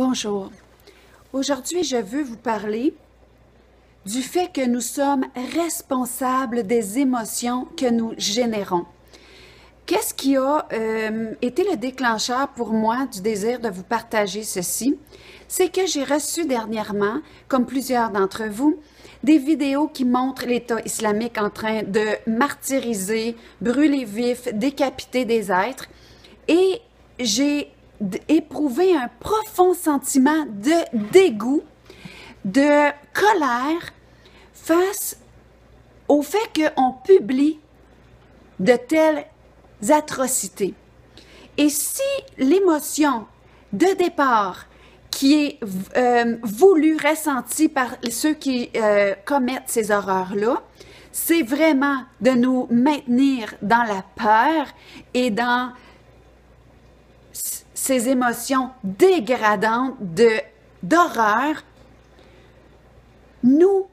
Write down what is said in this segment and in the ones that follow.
Bonjour. Aujourd'hui, je veux vous parler du fait que nous sommes responsables des émotions que nous générons. Qu'est-ce qui a été le déclencheur pour moi du désir de vous partager ceci? C'est que j'ai reçu dernièrement, comme plusieurs d'entre vous, des vidéos qui montrent l'État islamique en train de martyriser, brûler vif, décapiter des êtres. Et j'ai éprouvé un profond sentiment de dégoût, de colère face au fait qu'on publie de telles atrocités. Et si l'émotion de départ qui est voulue, ressentie par ceux qui commettent ces horreurs-là, c'est vraiment de nous maintenir dans la peur et dans ces émotions dégradantes d'horreur, nous,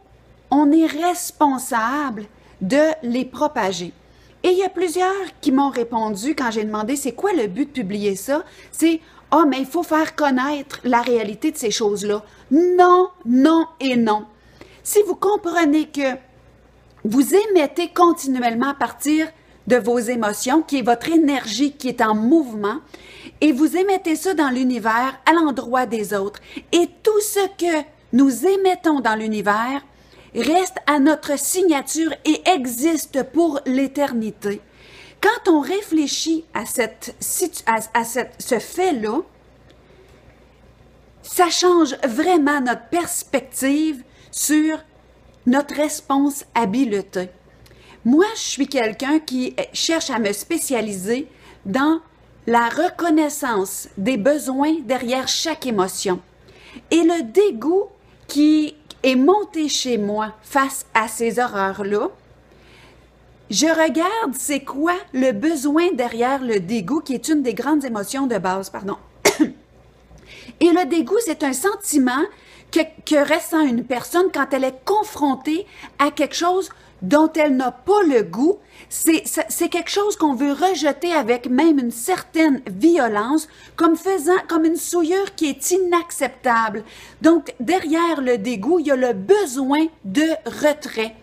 on est responsable de les propager. Et il y a plusieurs qui m'ont répondu quand j'ai demandé c'est quoi le but de publier ça? C'est « Ah, mais il faut faire connaître la réalité de ces choses-là. » Non, non et non. Si vous comprenez que vous émettez continuellement à partir de vos émotions, qui est votre énergie qui est en mouvement, et vous émettez ça dans l'univers à l'endroit des autres. Et tout ce que nous émettons dans l'univers reste à notre signature et existe pour l'éternité. Quand on réfléchit à ce fait-là, ça change vraiment notre perspective sur notre responsabilité. Moi, je suis quelqu'un qui cherche à me spécialiser dans la reconnaissance des besoins derrière chaque émotion. Et le dégoût qui est monté chez moi face à ces horreurs-là, je regarde c'est quoi le besoin derrière le dégoût, qui est une des grandes émotions de base, pardon. Et le dégoût, c'est un sentiment que ressent une personne quand elle est confrontée à quelque chose dont elle n'a pas le goût. C'est quelque chose qu'on veut rejeter avec même une certaine violence, comme une souillure qui est inacceptable. Donc, derrière le dégoût, il y a le besoin de retrait.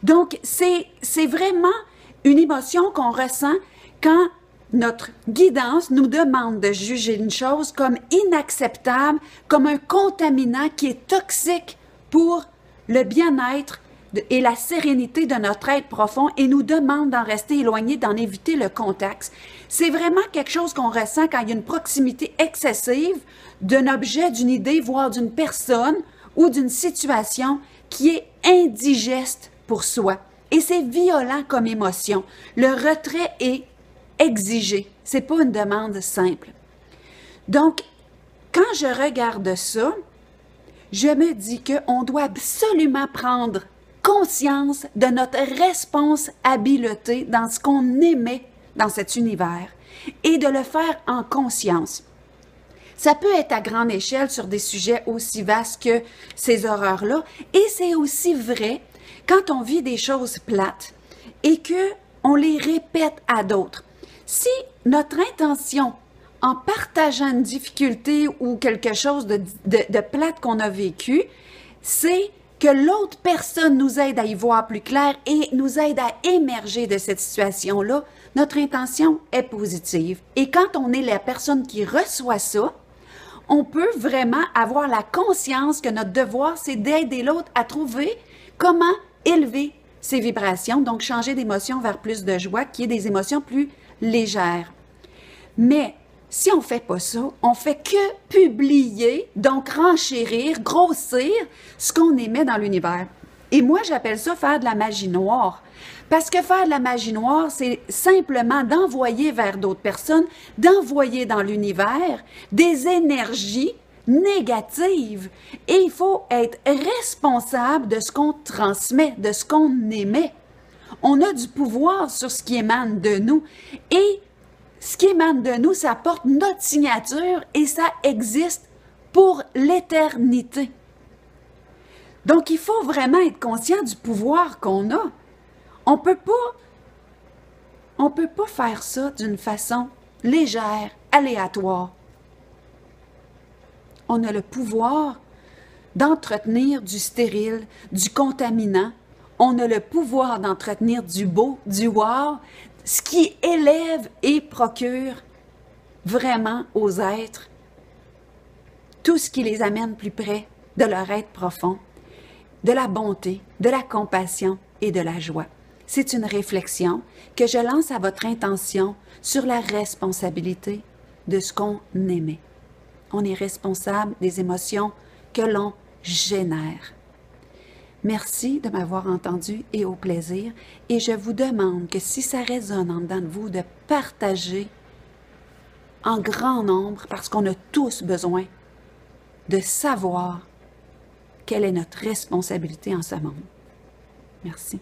Donc, c'est vraiment une émotion qu'on ressent quand notre guidance nous demande de juger une chose comme inacceptable, comme un contaminant qui est toxique pour le bien-être et la sérénité de notre être profond et nous demande d'en rester éloigné, d'en éviter le contact. C'est vraiment quelque chose qu'on ressent quand il y a une proximité excessive d'un objet, d'une idée, voire d'une personne ou d'une situation qui est indigeste pour soi. Et c'est violent comme émotion. Le retrait est exigé. C'est pas une demande simple. Donc, quand je regarde ça, je me dis qu'on doit absolument prendre conscience de notre responsabilité dans ce qu'on émet dans cet univers et de le faire en conscience. Ça peut être à grande échelle sur des sujets aussi vastes que ces horreurs-là et c'est aussi vrai quand on vit des choses plates et qu'on les répète à d'autres. Si notre intention en partageant une difficulté ou quelque chose de plate qu'on a vécu, c'est que l'autre personne nous aide à y voir plus clair et nous aide à émerger de cette situation-là, notre intention est positive. Et quand on est la personne qui reçoit ça, on peut vraiment avoir la conscience que notre devoir, c'est d'aider l'autre à trouver comment élever ses vibrations, donc changer d'émotion vers plus de joie, qui est des émotions plus légères. Mais si on ne fait pas ça, on fait que publier, donc renchérir, grossir ce qu'on émet dans l'univers. Et moi, j'appelle ça faire de la magie noire. Parce que faire de la magie noire, c'est simplement d'envoyer vers d'autres personnes, d'envoyer dans l'univers des énergies négatives. Et il faut être responsable de ce qu'on transmet, de ce qu'on émet. On a du pouvoir sur ce qui émane de nous. Et ce qui émane de nous, ça porte notre signature et ça existe pour l'éternité. Donc, il faut vraiment être conscient du pouvoir qu'on a. On peut pas faire ça d'une façon légère, aléatoire. On a le pouvoir d'entretenir du stérile, du contaminant. On a le pouvoir d'entretenir du beau, du wow, ce qui élève et procure vraiment aux êtres tout ce qui les amène plus près de leur être profond, de la bonté, de la compassion et de la joie. C'est une réflexion que je lance à votre intention sur la responsabilité de ce qu'on émet. On est responsable des émotions que l'on génère. Merci de m'avoir entendu et au plaisir. Et je vous demande que si ça résonne en dedans de vous, de partager en grand nombre, parce qu'on a tous besoin de savoir quelle est notre responsabilité en ce monde. Merci.